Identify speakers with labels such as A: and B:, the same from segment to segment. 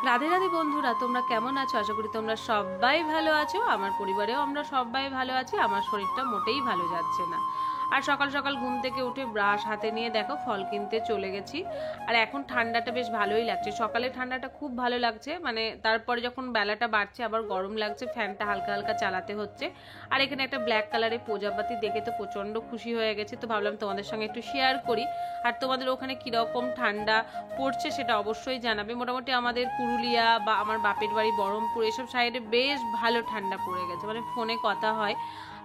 A: রাধে রাধে বন্ধুরা, তোমরা কেমন আছো? আশা করি তোমরা সবাই ভালো আছো। আমার পরিবারেও আমরা সবাই ভালো আছি। আমার শরীরটা মোটেই ভালো যাচ্ছে না। আর সকাল সকাল ঘুম থেকে উঠে ব্রাশ হাতে নিয়ে দেখো ফল কিনতে চলে গেছি। আর এখন ঠান্ডাটা বেশ ভালোই লাগছে। সকালে ঠান্ডাটা খুব ভালো লাগছে, মানে তারপরে যখন বেলাটা বাড়ছে আবার গরম লাগছে, ফ্যানটা হালকা হালকা চালাতে হচ্ছে। আর এখানে একটা ব্ল্যাক কালারের প্রজাপতি দেখে তো প্রচণ্ড খুশি হয়ে গেছে, তো ভাবলাম তোমাদের সঙ্গে একটু শেয়ার করি। আর তোমাদের ওখানে কীরকম ঠান্ডা পড়ছে সেটা অবশ্যই জানাবে। মোটামুটি আমাদের পুরুলিয়া বা আমার বাপের বাড়ি বহরমপুর এসব সাইডে বেশ ভালো ঠান্ডা পড়ে গেছে, মানে ফোনে কথা হয়।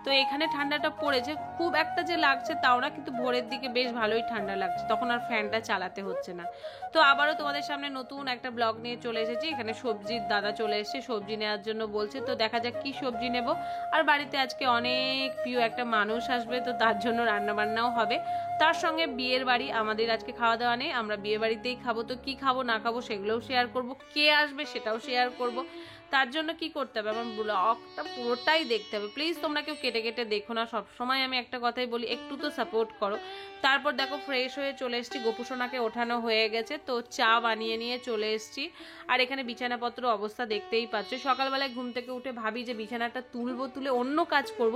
A: তো এখানে ঠান্ডাটা পড়েছে, খুব একটা যে লাগছে তাও না, কিন্তু ভোরের দিকে বেশ ভালোই ঠান্ডা লাগছে, তখন আর ফ্যানটা চালাতে হচ্ছে না। তো আবারও তোমাদের সামনে নতুন একটা ব্লগ নিয়ে চলে এসেছি। এখানে সবজির দাদা চলে এসেছে, সবজি নেওয়ার জন্য বলছে, তো দেখা যাক কি সবজি নেব। আর বাড়িতে আজকে অনেক প্রিয় একটা মানুষ আসবে, তো তার জন্য রান্নাবান্নাও হবে। তার সঙ্গে বিয়ের বাড়ি, আমাদের আজকে খাওয়া দাওয়া নেই, আমরা বিয়ে বাড়িতেই খাবো। তো কি খাবো না খাবো সেগুলোও শেয়ার করব, কে আসবে সেটাও শেয়ার করব। তার জন্য কি করতে হবে, আমার ব্লগটা পুরোটাই দেখতে হবে। প্লিজ তোমরা কেউ কেটে কেটে দেখো না, সবসময় আমি একটা কথাই বলি, একটু তো সাপোর্ট করো। তারপর দেখো ফ্রেশ হয়ে চলে এসেছি, গোপুসোনাকে ওঠানো হয়ে গেছে, তো চা বানিয়ে নিয়ে চলে এসেছি। আর এখানে বিছানাপত্র অবস্থা দেখতেই পাচ্ছ। সকালবেলায় ঘুম থেকে উঠে ভাবি যে বিছানাটা তুলবো, তুলে অন্য কাজ করব,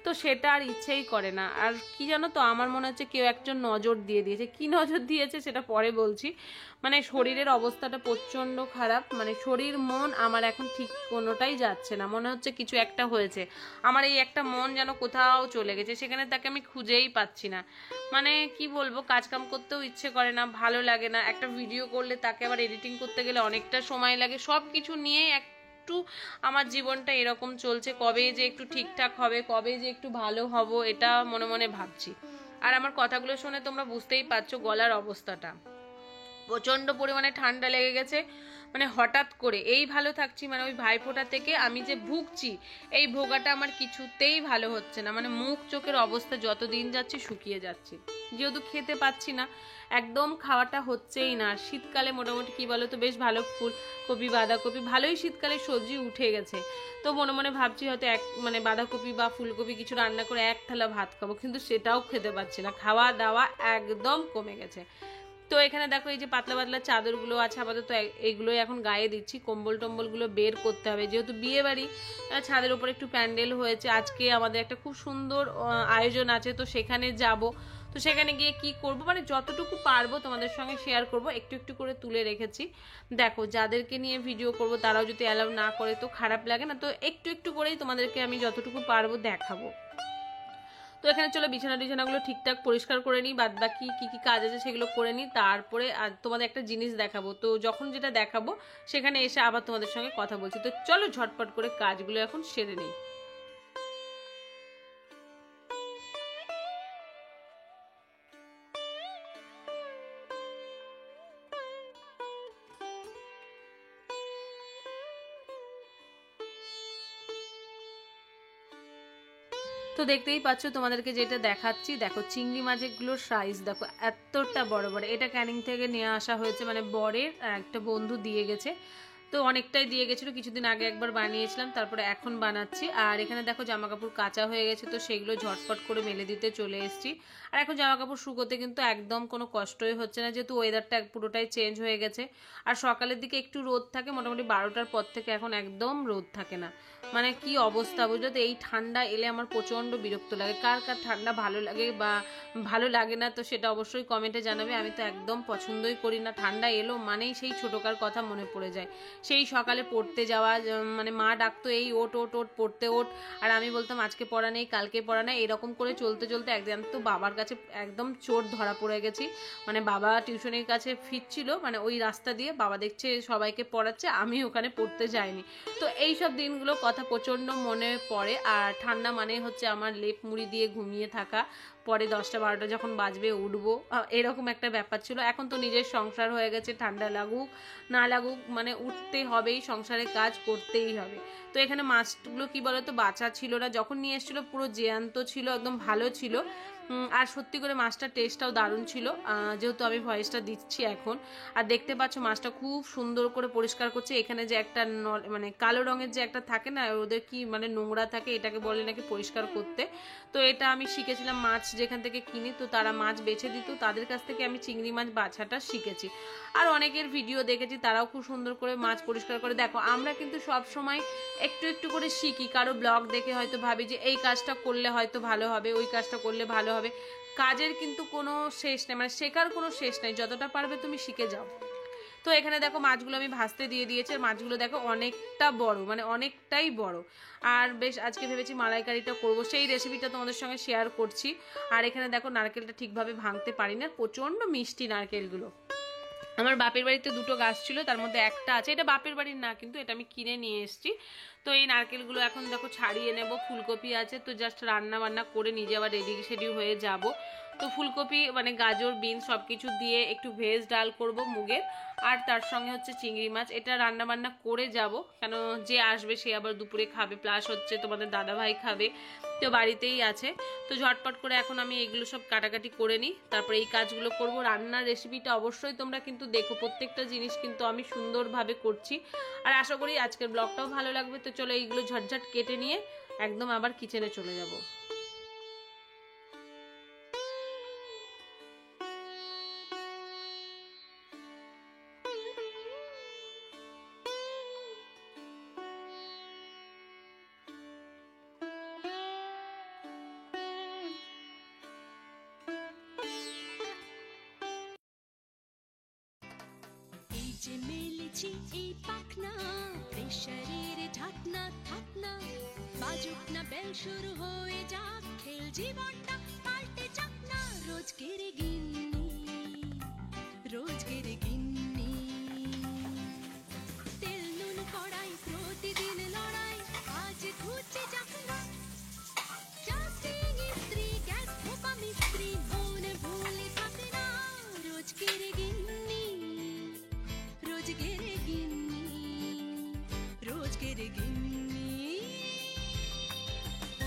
A: তো সেটা আর ইচ্ছেই করে না। আর কি জানো তো, আমার মনে হচ্ছে কেউ একজন নজর দিয়ে দিয়েছে। কি নজর দিয়েছে সেটা পরে বলছি। মানে শরীরের অবস্থাটা প্রচণ্ড খারাপ, মানে শরীর মন আমার এখন ঠিক কোনোটাই যাচ্ছে না, মনে হচ্ছে কিছু একটা হয়েছে। আমার এই একটা মন যেন কোথাও চলে গেছে, সেখানে তাকে আমি খুঁজেই পাচ্ছি না। মানে কি বলবো, কাজকাম করতেও ইচ্ছে করে না, ভালো লাগে না। একটা ভিডিও করলে তাকে আবার এডিটিং করতে গেলে অনেকটা সময় লাগে, সব কিছু নিয়ে একটু আমার জীবনটা এরকম চলছে। কবে যে একটু ঠিকঠাক হবে, কবে যে একটু ভালো হব, এটা মনে মনে ভাবছি। আর আমার কথাগুলো শুনে তোমরা বুঝতেই পারছো গলার অবস্থাটা, প্রচণ্ড পরিমাণে ঠান্ডা লেগে গেছে। মানে হঠাৎ করে এই ভালো থাকছি, মানে ওই ভাইফোঁটা থেকে আমি যে ভুগছি, এই ভোগাটা আমার কিছুতেই ভালো হচ্ছে না। মানে মুখ চোখের অবস্থা যত দিন যাচ্ছে শুকিয়ে যাচ্ছে, যেহেতু খেতে পাচ্ছি না, একদম খাওয়াটা হচ্ছেই না। শীতকালে মোটামুটি কি বলো তো, বেশ ভালো ফুলকপি বাঁধাকপি ভালোই শীতকালে সবজি উঠে গেছে। তো মনে মনে ভাবছি হয়তো মানে বাঁধাকপি বা ফুলকপি কিছু রান্না করে এক থালা ভাত খাবো, কিন্তু সেটাও খেতে পাচ্ছি না, খাওয়া দাওয়া একদম কমে গেছে। তো এখানে দেখো এই যে পাতলা পাতলা চাদরগুলো আছে আপাতত, এইগুলোই এখন গায়ে দিচ্ছি। কম্বল টম্বলগুলো বের করতে হবে, যেহেতু বিয়ে বাড়ি, ছাদের উপর একটু প্যান্ডেল হয়েছে। আজকে আমাদের একটা খুব সুন্দর আয়োজন আছে, তো সেখানে যাব। তো সেখানে গিয়ে কি করব, মানে যতটুকু পারবো তোমাদের সঙ্গে শেয়ার করব, একটু একটু করে তুলে রেখেছি। দেখো যাদেরকে নিয়ে ভিডিও করব তারাও যদি অ্যালাউ না করে তো খারাপ লাগে না, তো একটু একটু করেই তোমাদেরকে আমি যতটুকু পারবো দেখাবো। তো এখানে চলো বিছানাগুলো ঠিকঠাক পরিষ্কার করে নিই, বাদ বাকি কি কি কাজ আছে সেগুলো করে নিই, তারপরে আর তোমাদের একটা জিনিস দেখাবো। তো যখন যেটা দেখাবো সেখানে এসে আবার তোমাদের সঙ্গে কথা বলছি। তো চলো ঝটপট করে কাজগুলো এখন সেরে নিই। তো দেখতেই পাচ্ছ তোমাদেরকে যেটা দেখাচ্ছি, দেখো চিংড়ি মাছগুলোর সাইজ দেখো এতটা বড় বড়। এটা ক্যানিং থেকে নিয়ে আসা হয়েছে, মানে বরের একটা বন্ধু দিয়ে গেছে। তো অনেকটাই দিয়ে গেছিলো, কিছুদিন আগে একবার বানিয়েছিলাম, তারপরে এখন বানাচ্ছি। আর এখানে দেখো জামা কাপড় কাঁচা হয়ে গেছে, তো সেগুলো ঝটপট করে মেলে দিতে চলে এসেছি। আর এখন জামা কাপড় শুকোতে কিন্তু একদম কোনো কষ্টই হচ্ছে না, যেহেতু ওয়েদারটা পুরোটাই চেঞ্জ হয়ে গেছে। আর সকালের দিকে একটু রোদ থাকে, মোটামুটি 12টার পর থেকে এখন একদম রোদ থাকে না। মানে কি অবস্থা বুঝলে তো, এই ঠান্ডা এলে আমার প্রচণ্ড বিরক্ত লাগে। কার কার ঠান্ডা ভালো লাগে বা ভালো লাগে না, তো সেটা অবশ্যই কমেন্টে জানাবে। আমি তো একদম পছন্দই করি না, ঠান্ডা এলো মানেই সেই ছোটোকার কথা মনে পড়ে যায়। সেই সকালে পড়তে যাওয়া, মানে মা ডাকতো এই ওট ওট ওট পড়তে ওঠ, আর আমি বলতাম আজকে পড়া নেই কালকে পড়া নেই, এরকম করে চলতে চলতে একদিন তো বাবার কাছে একদম চোর ধরা পড়ে গেছি। মানে বাবা টিউশনের কাছে ফিরছিল, মানে ওই রাস্তা দিয়ে, বাবা দেখছে সবাইকে পড়াচ্ছে, আমি ওখানে পড়তে যাইনি। তো এই সব দিনগুলো কথা প্রচণ্ড মনে পড়ে। আর ঠান্ডা মানে হচ্ছে আমার লেপ মুড়ি দিয়ে ঘুমিয়ে থাকা, পরে 10টা 12টা যখন বাজবে উঠবো, এরকম একটা ব্যাপার ছিল। এখন তো নিজের সংসার হয়ে গেছে, ঠান্ডা লাগুক না লাগুক মানে উঠতে হবেই, সংসারে কাজ করতেই হবে। তো এখানে মাছগুলো কি বলতো বাঁচা ছিল না, যখন নিয়ে এসেছিলো পুরো জ্যান্ত ছিল, একদম ভালো ছিল। আর সত্যি করে মাছটার টেস্টটাও দারুণ ছিল, যেহেতু আমি ভয়েসটা দিচ্ছি এখন। আর দেখতে পাচ্ছ মাছটা খুব সুন্দর করে পরিষ্কার করছে। এখানে যে একটা মানে কালো রঙের যে একটা থাকে না, ওদের কি মানে নোংরা থাকে, এটাকে বলে নাকি পরিষ্কার করতে। তো এটা আমি শিখেছিলাম মাছ যেখান থেকে কিনি, তো তারা মাছ বেছে দিত, তাদের কাছ থেকে আমি চিংড়ি মাছ বাছাটা শিখেছি। আর অনেকের ভিডিও দেখেছি, তারাও খুব সুন্দর করে মাছ পরিষ্কার করে। দেখো আমরা কিন্তু সব সময় একটু একটু করে শিখি, কারো ব্লগ দেখে হয়তো ভাবি যে এই কাজটা করলে হয়তো ভালো হবে, ওই কাজটা করলে ভালো হবে। কাজের কিন্তু কোনো শেষ নেই, মানে শেখার কোনো শেষ নেই, যতটা পারবে তুমি শিখে যাও। তো এখানে দেখো মাছগুলো আমি ভাজতে দিয়ে দিয়েছি, আর মাছগুলো দেখো অনেকটা বড়, মানে অনেকটাই বড়। আর বেশ আজকে ভেবেছি মালাইকারিটা করব, সেই রেসিপিটা তোমাদের সঙ্গে শেয়ার করছি। আর এখানে দেখো নারকেলটা ঠিকভাবে ভাঙতে পারি না, প্রচণ্ড মিষ্টি নারকেলগুলো। আমার বাপের বাড়িতে দুটো গাছ ছিল, তার মধ্যে একটা আছে, এটা বাপের বাড়ির না কিন্তু, এটা আমি কিনে নিয়ে এসেছি। তো এই নারকেলগুলো এখন দেখো ছাড়িয়ে নেব। ফুলকপি আছে, তো জাস্ট রান্না বান্না করে নিজে আবার রেডি সেডি হয়ে যাব। তো ফুলকপি মানে গাজর বিনস সব কিছু দিয়ে একটু ভেজ ডাল করব মুগের, আর তার সঙ্গে হচ্ছে চিংড়ি মাছ। এটা রান্না বান্না করে যাব, কেন যে আসবে সে আবার দুপুরে খাবে, প্লাস হচ্ছে তোমাদের দাদাভাই খাবে, তো বাড়িতেই আছে। তো ঝটপট করে এখন আমি এগুলো সব কাটাকাটি করে নিই, তারপরে এই কাজগুলো করব। রান্নার রেসিপিটা অবশ্যই তোমরা কিন্তু দেখো, প্রত্যেকটা জিনিস কিন্তু আমি সুন্দরভাবে করছি। আর আশা করি আজকের ব্লগটাও ভালো লাগবে। তো চলো এইগুলো ঝটঝট কেটে নিয়ে একদম আবার কিচেনে চলে যাব।
B: যে মেলেছি এই পাখনা, প্রেশারের ঢাকনা থাকনা, বাজুক না বেল শুরু হয়ে যাক, খেল জীবনটা পাল্টে যাক না। রোজকের গিন্নি, রোজকের গিন্নি, তেল নুন কড়াই প্রতিদিন লড়াই, আজ ঘুচে যাক না। স্ত্রী গ্যাস ধোপা মিস্ত্রি, মন ভুলে থাকে না। রোজকের গিন্নি, রোজকের গিন্নি, রোজকের গিন্নি।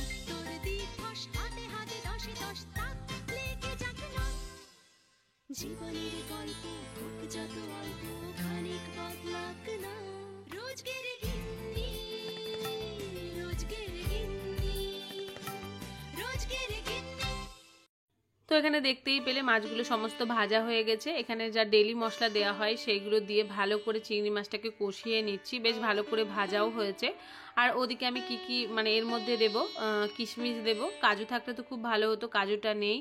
B: উত্তর দিবস হাতে হাতে দশে দশ তাক লেগে যাক না। জীবনের গল্প হোক যত অল্প, খানিক বদলাক না। রোজকের গিন্নি, রোজকের গিন্নি, রোজকের গিন্নি।
A: তো এখানে দেখতেই পেলে মাছগুলো সমস্ত ভাজা হয়ে গেছে। এখানে যা ডেলি মশলা দেওয়া হয় সেইগুলো দিয়ে ভালো করে চিংড়ি মাছটাকে কষিয়ে নিচ্ছি, বেশ ভালো করে ভাজাও হয়েছে। আর ওদিকে আমি কি মানে এর মধ্যে দেব, কিশমিশ দেব, কাজু থাকলে তো খুব ভালো হতো, কাজুটা নেই।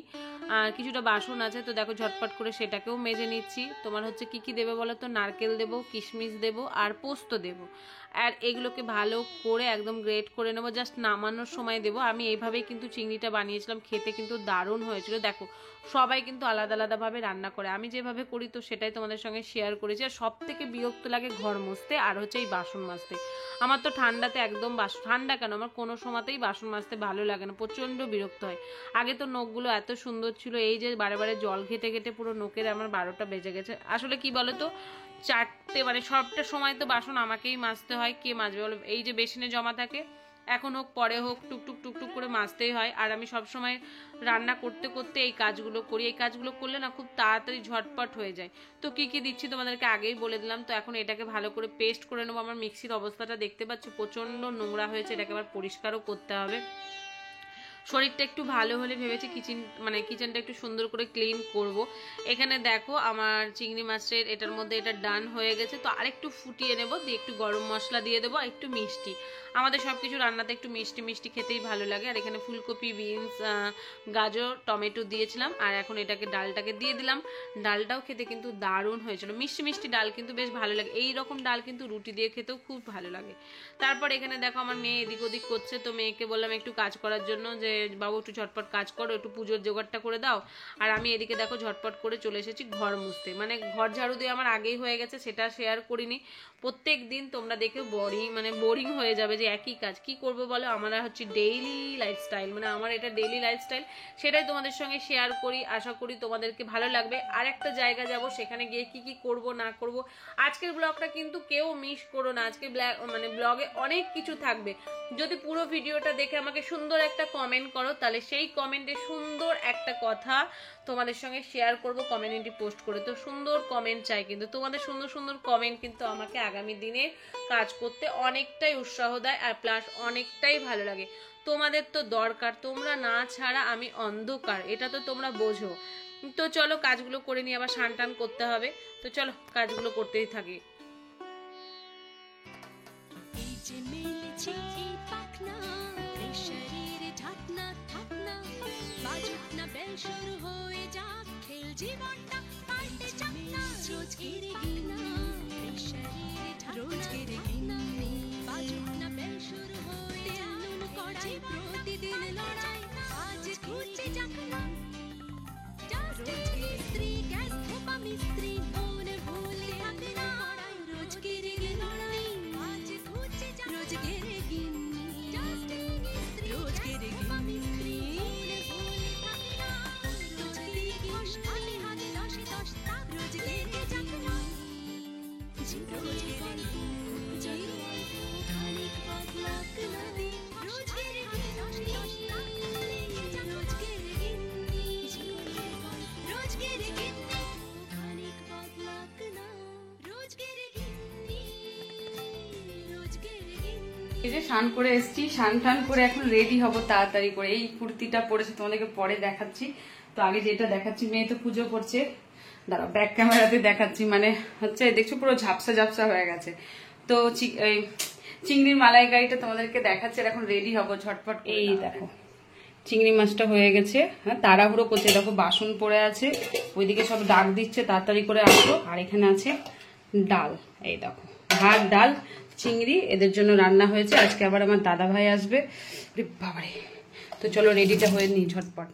A: আর কিছুটা বাসন আছে, তো দেখো ঝটপট করে সেটাকেও মেজে নিচ্ছি। তোমার হচ্ছে কি দেবে বলো তো, নারকেল দেব, কিশমিশ দেব, আর পোস্ত দেব। আর এগুলোকে ভালো করে একদম গ্রেট করে নেবো, জাস্ট নামানোর সময় দেবো। আমি এইভাবেই কিন্তু চিংড়িটা বানিয়েছিলাম, খেতে কিন্তু দারুণ হয়েছিল। দেখো সবাই কিন্তু আলাদা আলাদাভাবে রান্না করে, আমি যেভাবে করি তো সেটাই তোমাদের সঙ্গে শেয়ার করেছি। আর সব থেকে বিরক্ত লাগে ঘর মুছতে আর হচ্ছে এই বাসন মাজতে। আমার তো ঠান্ডাতে একদম ঠান্ডা কেন, আমার কোনো সময়তেই বাসন মাজতে ভালো লাগে না, প্রচণ্ড বিরক্ত হয়। আগে তো নখগুলো এত সুন্দর ছিল, এই যে বারে বারে জল ঘেটে ঘেটে পুরো নখের আমার 12টা বেজে গেছে। আসলে কি বলো তো, চারটে মানে সবটা সময় তো বাসন আমাকেই মাজতে হয়, কে মাজবে বলো। এই যে বেসিনে জমা থাকে, এখন হোক পরে হোক টুকটুক টুকটুক করে মাজতেই হয়। আর আমি সবসময় রান্না করতে করতে এই কাজগুলো করি, এই কাজগুলো করলে না খুব তাড়াতাড়ি ঝটপট হয়ে যায়। তো কি দিচ্ছি তোমাদেরকে আগেই বলে দিলাম। তো এখন এটাকে ভালো করে পেস্ট করে নেবো। আমার মিক্সির অবস্থাটা দেখতে পাচ্ছ, প্রচণ্ড নোংরা হয়েছে, এটাকে আবার পরিষ্কারও করতে হবে। শরীরটা একটু ভালো হলে ভেবেছি কিচেনটা একটু সুন্দর করে ক্লিন করব। এখানে দেখো আমার চিংড়ি মাছের এটার মধ্যে এটা ডান হয়ে গেছে। তো আরেকটু ফুটিয়ে নেব, দিয়ে একটু গরম মশলা দিয়ে দেবো, আর একটু মিষ্টি। আমাদের সব কিছু রান্নাতে একটু মিষ্টি মিষ্টি খেতেই ভালো লাগে। আর এখানে ফুলকপি, বিনস, গাজর, টমেটো দিয়েছিলাম, আর এখন এটাকে ডালটাকে দিয়ে দিলাম। ডালটাও খেতে কিন্তু দারুণ হয়েছিল, মিষ্টি মিষ্টি ডাল কিন্তু বেশ ভালো লাগে। এই রকম ডাল কিন্তু রুটি দিয়ে খেতেও খুব ভালো লাগে। তারপর এখানে দেখো আমার মেয়ে এদিক ওদিক করছে, তো মেয়েকে বললাম একটু কাজ করার জন্য, যে বাবু একটু ঝটপট কাজ করো, একটু পুজোর জোগাড়টা করে দাও। আর আমি এদিকে দেখো ঝটপট করে চলে এসেছি ঘর মুছতে, মানে ঘর ঝাড়ু দিয়ে আমার আগেই হয়ে গেছে, সেটা শেয়ার করিনি। প্রত্যেক দিন তোমরা দেখে বোরিং হয়ে যাবে যে একই কাজ কি করবো বলো। আমরা হচ্ছে ডেইলি লাইফস্টাইল, মানে আমার এটা ডেইলি লাইফস্টাইল, সেটাই তোমাদের সঙ্গে শেয়ার করি। আশা করি তোমাদেরকে ভালো লাগবে। আর একটা জায়গা যাব, সেখানে গিয়ে কি করব না করব। আজকের ব্লগটা কিন্তু কেউ মিস করো না, আজকে ব্লগে অনেক কিছু থাকবে। যদি পুরো ভিডিওটা দেখে আমাকে সুন্দর একটা কমেন্ট কমেন্ট করো, তাহলে সেই কমেন্টে সুন্দর একটা কথা তোমাদের সঙ্গে শেয়ার করব কমিউনিটি পোস্ট করে। তো সুন্দর কমেন্ট চাই, কিন্তু তোমাদের সুন্দর সুন্দর কমেন্ট কিন্তু আমাকে আগামী দিনে কাজ করতে অনেকটাই উৎসাহ দেয়, আর প্লাস অনেকটাই ভালো লাগে। তোমাদের তো দরকার, তোমরা না ছাড়া আমি অন্ধকার, এটা তো তোমরা বোঝো। তো চলো কাজগুলো করে নিয়ে আবার স্নান টান করতে হবে, তো চলো কাজগুলো করতেই থাকি।
B: এই যে মিলেছে এই পাখনা, এই শরীরে ঢাকনা থাকনা, বাজুক না বেল শুরু হয়ে যাক, খেল জীবনটা পাল্টে যাক না। রোজ কেড়ে গিনা, এই শরীরে ঢাকনা থাকনা, বাজুক না বেল শুরু হয়ে যাক, নুন কড়াই প্রতিদিন লড়াই, আজ ঘুরছে যাক না। স্ত্রী গ্যাস ধোপা মিস্ত্রি, মনে ভুলে থাকে না রোজ কেড়ে লড়াই, আজ ঘুরছে যাক রোজ কেড়ে গিন্নি, রোজ কেড়ে মিস্ত্রি, মনে ভুলে থাকে না রোজ কেড়ে ঘষ হাতে হাতে দশে দশ তাক, রোজ কেড়ে যাক না রোজ কেড়ে খানিক বদলাক না, রোজ কেড়ে দশে দশ তাক, রোজ কেড়ে গিন্নি, রোজ কেড়ে গিন্নি, খানিক বদলাক না, রোজ কেড়ে গিন্নি, রোজ কেড়ে গিন্নি।
C: এই যে স্নান করে এসেছি, স্নান টান করে এখন রেডি হব তাড়াতাড়ি করে। এই কুর্তিটা পরেছে, তোমাদেরকে পরে দেখাচ্ছি। তো আগে যেটা দেখাচ্ছি, মেয়ে তো পুজো করছে, দাঁড়াও ব্যাক ক্যামেরাতে দেখাচ্ছি। মানে হচ্ছে দেখছো পুরো ঝাপসা ঝাপসা হয়ে গেছে। তো এই চিংড়ির মালাইকারিটা তোমাদেরকে দেখাচ্ছে, এখন রেডি হব ঝটপট। এই দেখো চিংড়ি মাছটা হয়ে গেছে, হ্যাঁ তাড়াহুড়ো করছে, দেখো বাসন পড়ে আছে, ওইদিকে সব ডাক দিচ্ছে তাড়াতাড়ি করে আসো। আর এখানে আছে ডাল, এই দেখো ভাত ডাল চিংড়ি এদের জন্য রান্না হয়েছে। আজকে আবার আমার দাদা ভাই আসবে, বাবারে। তো চলো রেডিটা হয়ে নি ঝটপট।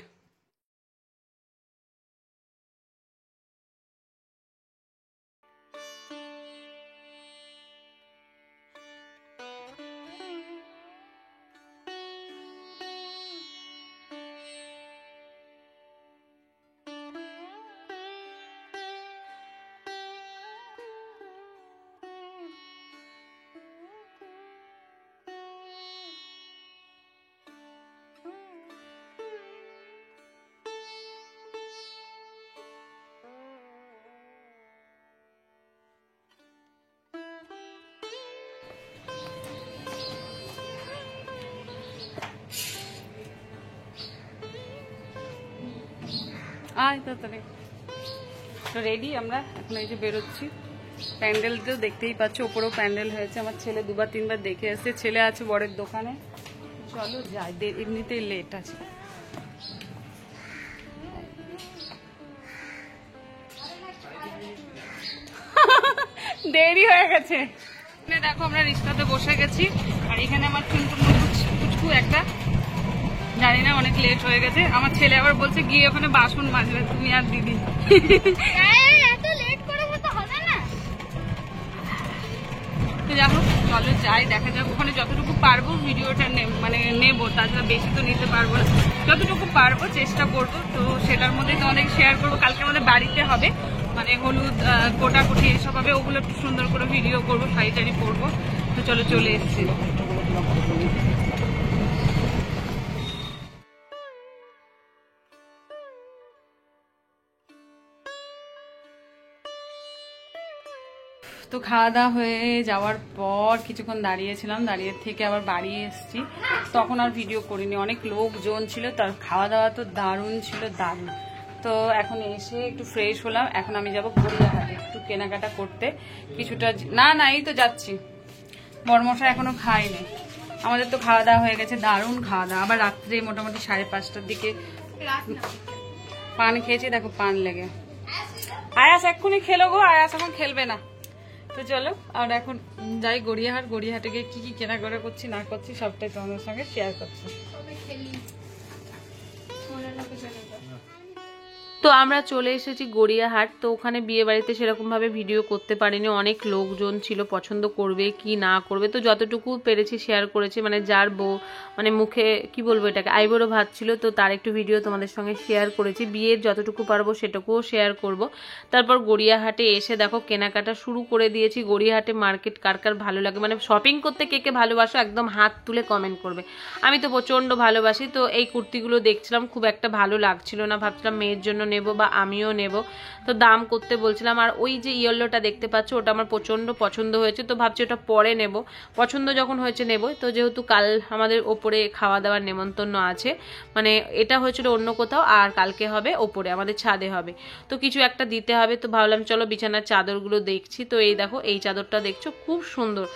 C: তো রেডি আমরা এখন, এই যে বেরোচ্ছি। প্যান্ডেলতেও দেখতেই পাচ্ছ, ওপরেও প্যান্ডেল হয়েছে। আমার ছেলে দুবার তিনবার দেখে আসছে, ছেলে আছে বরের দোকানে। চলো যাই, এমনিতেই লেট আছে। দেরি হয়ে গেছে। দেখো আমরা রিক্সাতে বসে গেছি, আর এখানে আমার কিন্তু কুচকু একটা, জানি না অনেক লেট হয়ে গেছে। আমার ছেলে আবার বলছে গিয়ে ওখানে বাসন মাজবে তুমি আর দিদি।
B: এত লেট করে তো হবে না।
C: যাই হোক চলো যাই, দেখা যাক ওখানে যতটুকু পারবো ভিডিওটা মানে নেবো, তাছাড়া বেশি তো নিতে পারবো না। যতটুকু পারবো চেষ্টা করবো, তো সেটার মধ্যেই তোমাদের শেয়ার করবো। কালকে আমাদের বাড়িতে হবে, মানে হলুদ কোটাকুটি এসব হবে, ওগুলো একটু সুন্দর করে ভিডিও করবো, শাড়ি টাড়ি পরবো। তো চলো চলে এসছি। তো খাওয়া দাওয়া হয়ে যাওয়ার পর কিছুক্ষণ দাঁড়িয়েছিলাম, দাঁড়িয়ে থেকে আবার বাড়ি এসেছি। তখন আর ভিডিও করিনি, অনেক লোকজন ছিল, তার খাওয়া দাওয়া তো দারুণ ছিল, দারুণ। তো এখন এসে একটু ফ্রেশ হলাম, এখন আমি যাবো গড়িয়াহাটে একটু কেনাকাটা করতে কিছুটা। না এই তো যাচ্ছি, বড়মশা এখনো খাইনি। আমাদের তো খাওয়া দাওয়া হয়ে গেছে, দারুণ খাওয়া দাওয়া। আবার রাত্রে মোটামুটি 5:30টার দিকে পান খেয়েছি, দেখো পান লেগে। আয়াস এক্ষুনি খেলো গো, আয়াস এখন খেলবে না। তো চলো আর এখন যাই গড়িয়াহাটে গিয়ে কি কি কেনাকাটা করছি না করছি সবটাই তোমাদের সঙ্গে শেয়ার করছি।
A: তো আমরা চলে এসেছি গড়িয়াহাট। তো ওখানে বিয়ে বাড়িতে সেরকমভাবে ভিডিও করতে পারিনি, অনেক লোকজন ছিল, পছন্দ করবে কি না করবে, তো যতটুকু পেরেছি শেয়ার করেছি। মানে যার বউ মানে মুখে কি বলবো এটাকে আইবুড়ো ভাত ছিল, তো তার একটু ভিডিও তোমাদের সঙ্গে শেয়ার করেছি। বিয়ের যতটুকু পারবো সেটুকুও শেয়ার করব। তারপর গড়িয়াহাটে এসে দেখো কেনাকাটা শুরু করে দিয়েছি। গড়িয়াহাটে মার্কেট কার কার ভালো লাগে, মানে শপিং করতে কে কে ভালোবাসো একদম হাত তুলে কমেন্ট করবে। আমি তো প্রচণ্ড ভালোবাসি। তো এই কুর্তিগুলো দেখছিলাম, খুব একটা ভালো লাগছিল না, ভাবছিলাম মেয়ের জন্য নেব বা আমিও নেব। তো দাম করতে বলছিলাম। আর ওই যে ইয়েলোটা দেখতে পাচ্ছ ওটা আমার প্রচণ্ড পছন্দ হয়েছে, তো ভাবছি ওটা পরে নেব, পছন্দ যখন হয়েছে নেব। তো যেহেতু কাল আমাদের ওপরে খাওয়া দাওয়ার নেমন্তন্ন আছে, মানে এটা হয়েছিল অন্য কোথাও, আর কালকে হবে ওপরে আমাদের ছাদে হবে, তো কিছু একটা দিতে হবে। তো ভাবলাম চলো বিছানার চাদরগুলো দেখছি। তো এই দেখো এই চাদরটা দেখছো খুব সুন্দর,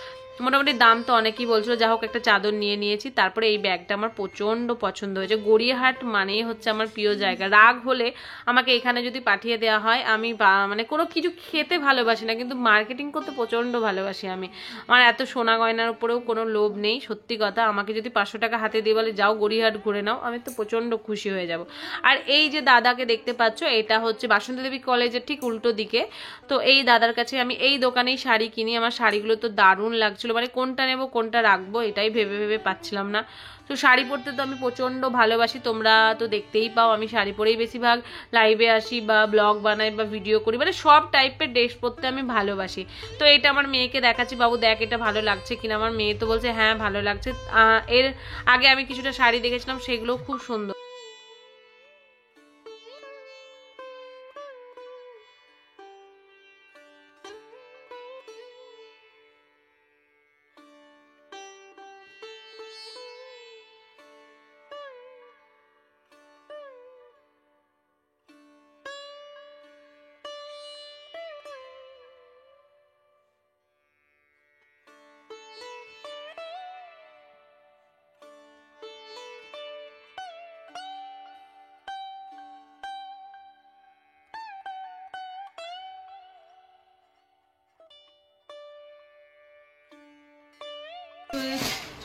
A: মোটামুটি দাম তো অনেকেই বলছিল, যা হোক একটা চাদর নিয়ে নিয়েছি। তারপরে এই ব্যাগটা আমার প্রচণ্ড পছন্দ হয়েছে। গড়িয়াহাট মানেই হচ্ছে আমার প্রিয় জায়গা। রাগ হলে আমাকে এখানে যদি পাঠিয়ে দেওয়া হয়, আমি মানে কোনো কিছু খেতে ভালোবাসি না, কিন্তু মার্কেটিং করতে প্রচণ্ড ভালোবাসি আমি। আমার এত সোনা গয়নার উপরেও কোনো লোভ নেই, সত্যি কথা। আমাকে যদি 500 টাকা হাতে দিয়ে বলে যাও গড়িয়াহাট ঘুরে নাও, আমি তো প্রচণ্ড খুশি হয়ে যাব। আর এই যে দাদাকে দেখতে পাচ্ছ, এটা হচ্ছে বাসন্তী দেবী কলেজের ঠিক উল্টো দিকে। তো এই দাদার কাছে আমি এই দোকানেই শাড়ি কিনি। আমার শাড়িগুলো তো দারুণ লাগছে, মানে কোনটা নেব কোনটা রাখবো এটাই ভেবে ভেবে পাচ্ছিলাম না। তো শাড়ি পরতে তো আমি প্রচণ্ড ভালোবাসি, তোমরা তো দেখতেই পাও আমি শাড়ি পরেই বেশিরভাগ লাইভে আসি বা ব্লগ বানাই বা ভিডিও করি, মানে সব টাইপের ড্রেস পরতে আমি ভালোবাসি। তো এটা আমার মেয়েকে দেখাচ্ছি, বাবু দেখ এটা ভালো লাগছে কিনা। আমার মেয়ে তো বলছে হ্যাঁ ভালো লাগছে। এর আগে আমি কিছুটা শাড়ি দেখেছিলাম, সেগুলো খুব সুন্দর।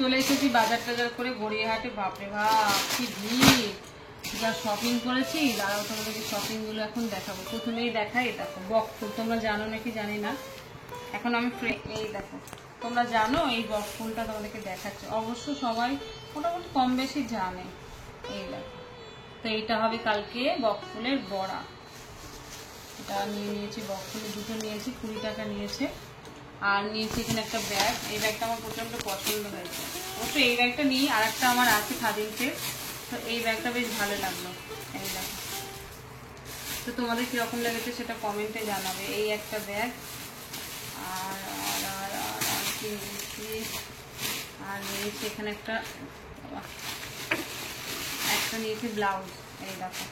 A: চলে এসেছি বাজার টাজার করে গড়িয়াহাটে। বাপরে বাপ কি ভিড়, যা শপিং করেছি। দাঁড়াও তোমাদেরকে শপিং গুলো এখন দেখাবো। প্রথমেই দেখাই দেখো বকফুল, তোমরা জানো নাকি জানি না, এখন আমি এই দেখো তোমরা জানো এই বকফুলটা তোমাদেরকে দেখাচ্ছে, অবশ্য সবাই মোটামুটি কম বেশি জানে। এই দেখো, তো এইটা হবে কালকে বকফুলের বড়া। এটা নিয়ে নিয়েছি, বকফুলের দুটো নিয়েছি, 20 টাকা নিয়েছে। আর নিয়েছি এখানে একটা ব্যাগ, এই ব্যাগটা আমার প্রচন্ড পছন্দ হয়েছে। অবশ্য এই ব্যাগটা নিই, আর একটা আমার আছে খাদিমসে, তো এই ব্যাগটা বেশ ভালো লাগলো। এই দেখো, তো তোমাদের কিরকম লেগেছে সেটা কমেন্টে জানাবে। এই একটা ব্যাগ, আর আর আর আর কি নিয়েছি, আর নিয়েছি এখানে একটা নিয়েছি ব্লাউজ। এই দেখো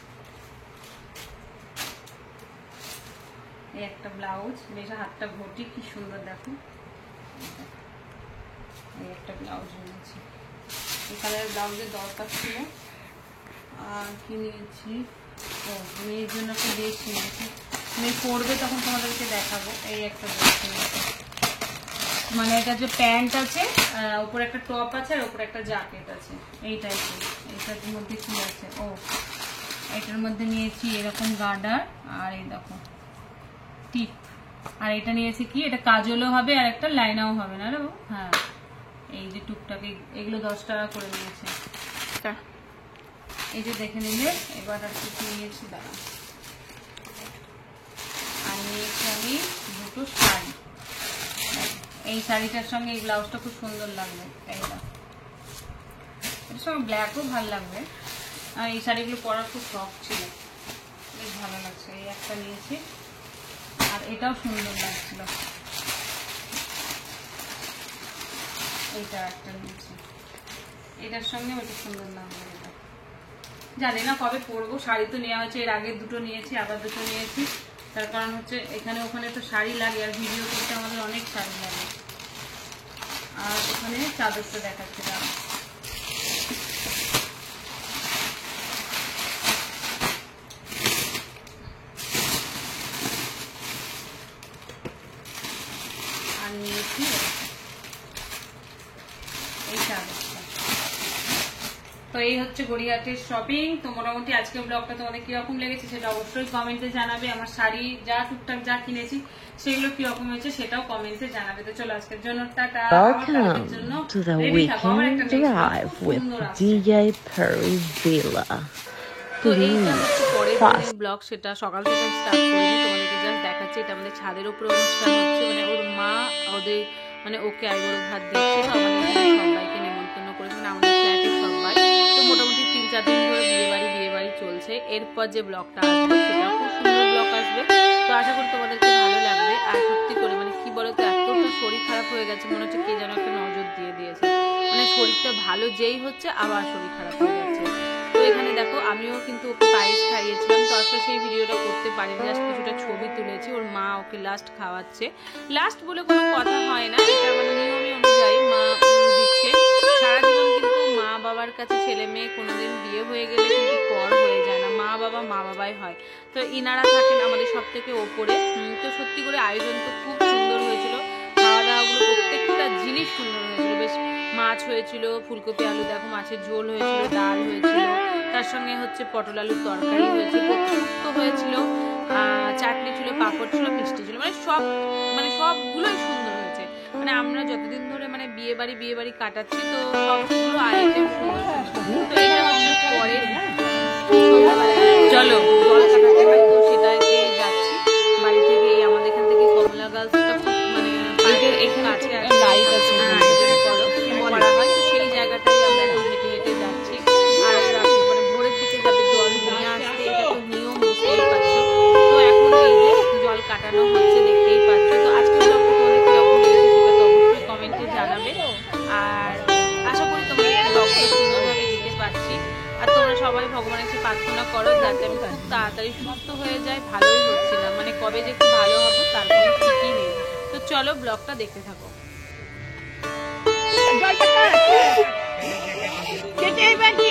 A: এই একটা ব্লাউজ, বেশ হাতটা ঘটি কি সুন্দর দেখো। এই একটা ব্লাউজ নিয়েছি, এই কালারের ব্লাউজের দরকার ছিল। আর কি নিয়েছি, ও মেয়ের জন্য একটা ড্রেস নিয়েছি, মেয়ে পরবে তখন তোমাদেরকে দেখাবো। এই একটা ড্রেস নিয়েছি, মানে এটা যে প্যান্ট আছে, উপরে একটা টপ আছে, আর উপরে একটা জ্যাকেট আছে, এই টাইপের। এইটার মধ্যে কি আছে, ও এটার মধ্যে নিয়েছি এরকম গার্ডার, আর এই দেখো টিপ। আর এটা নিয়েছি কি, এটা কাজলও হবে আর একটা লাইনাও হবে না রে। হ্যাঁ, এই যে টুকটাক এগুলো 10 টাকা করে নিয়েছে। এই যে দেখে নিলে এবার আর কিছু নিয়েছি, দাঁড়া। আর নিয়েছি আমি দুটো শাড়ি, এই শাড়িটার সঙ্গে এই ব্লাউজটা খুব সুন্দর লাগবে। এইটা এটার সঙ্গে ব্ল্যাকও ভালো লাগবে। আর এই শাড়িগুলো পরার খুব শখ ছিল, বেশ ভালো লাগছে। এই একটা নিয়েছি, আর এটাও সুন্দর লাগছিল। এইটা একটা নিয়েছি, এটার সঙ্গে ওইটা সুন্দর লাগবে। এটা জানি না কবে পরবো, শাড়ি তো নেওয়া হয়েছে, এর আগে দুটো নিয়েছি, আবার দুটো নিয়েছি। তার কারণ হচ্ছে এখানে ওখানে তো শাড়ি লাগে, আর ভিডিও করতে আমাদের অনেক শাড়ি লাগে। আর ওখানে চাদরটা দেখাচ্ছে, আর নিয়েছি এই চাদরটা।
C: তো এই হচ্ছে গড়িয়াহাটের শপিং। তো মোটামুটি আজকের ব্লগটা তোমাদের কিরকম লেগেছে সেটা অবশ্যই কমেন্টে জানাবে। আমার শাড়ি যা টুকটাক যা কিনেছি সেগুলো কিরকম হয়েছে সেটাও কমেন্টে জানাবে। তো চলো আজকের জন্য tata.
D: Welcome to the weekend drive with DJ Perry Villa.
A: তো এইটা
D: Please
A: হচ্ছে পরের
D: fast.
A: দিনের ব্লগ, সেটা সকাল থেকে স্টার্ট করিনি, তোমাদেরকে জাস্ট দেখাচ্ছি। এটা আমাদের ছাদের উপরে অনুষ্ঠান হচ্ছে, মানে ওর মা ওদের মানে ওকে আইবুড়ো ভাত দিচ্ছে। তো আমাদের এখানে সবাইকে নেমন্তন্ন করেছে, মানে আমাদের ফ্ল্যাটে সবাই। তো মোটামুটি 3-4 দিন ধরে বিয়ে বাড়ি চলছে। এরপর যে ব্লগটা আসবে সেটাও খুব সুন্দর ব্লগ আসবে। তো আশা করি তোমাদেরকে ভালো লাগবে। আর সত্যি করে মানে কি বলতো, এতটা শরীর খারাপ হয়ে গেছে, মনে হচ্ছে কে যেন একটা নজর দিয়ে দিয়েছে। মানে শরীরটা ভালো যেই হচ্ছে আবার শরীর খারাপ হয়ে যাচ্ছে। তো এখানে দেখো আমিও কিন্তু ওকে পায়েস খাইয়েছিলাম। তো আসলে সেই ভিডিওটা করতে পারিনি, জাস্ট কিছুটা ছবি তুলেছি। ওর মা ওকে লাস্ট খাওয়াচ্ছে। লাস্ট বলে কোনো কথা হয় না, এটা মানে নিয়মে অনুযায়ী মা দিচ্ছে। সারা জীবন কিন্তু মা বাবার কাছে ছেলে মেয়ে কোনোদিন বিয়ে হয়ে গেলে কিন্তু পর হয়ে যায় না, মা বাবাই হয়। তো ইনারা থাকেন আমাদের সব থেকে ওপরে। তো সত্যি করে আয়োজন তো খুব সুন্দর হয়েছিল, খাওয়া দাওয়াগুলো প্রত্যেকটা জিনিস সুন্দর হয়েছিল। বেশ মাছ হয়েছিল, ফুলকপি আলু দেখো মাছের ঝোল হয়েছিল, ডাল হয়েছিল, তার সঙ্গে হচ্ছে পটল আলুর তরকারি হয়েছিল, প্রত্যুক্ত হয়েছিল, চাটনি ছিল, পাঁপড় ছিল, মিষ্টি ছিল, মানে সবগুলোই সুন্দর হয়েছে। মানে আমরা যতদিন ধরে মানে বিয়ে বাড়ি কাটাচ্ছি, তো সবগুলো আইটেম সুন্দর। তো এটা হচ্ছে পরে চলো জল কাটাতে হয়, তো সেটাতে যাচ্ছি বাড়ি থেকে। আমাদের এখান থেকে কমলা গার্লসটা মানে কাছে লাইট আছে করা হয়, তো সেই জায়গাটায় আমরা এখন হেঁটে হেঁটে যাচ্ছি। আর মানে ভোরের দিকে যাবে জল নিয়ে আসতে, এটা তো নিয়ম, বুঝতেই পারছো। তো এখন এই যে জল কাটানো হচ্ছে, দেখতেই পাচ্ছ। তো আজকের ব্লগটা তোমাদের কিরকম লেগেছে সেটা তো অবশ্যই কমেন্টে জানাবে। আর আশা করি তোমরা ব্লগটা সুন্দরভাবে দিতে পারছি। আর তোমরা সবাই ভগবানের কাছে প্রার্থনা করো যাতে আমি খুব তাড়াতাড়ি সুস্থ হয়ে যায়। ভালোই হচ্ছে না, মানে কবে যে একটু ভালো হবো তার কোনো ঠিকই নেই। তো চলো ব্লগটা দেখতে থাকো।
E: কেটে এবার কি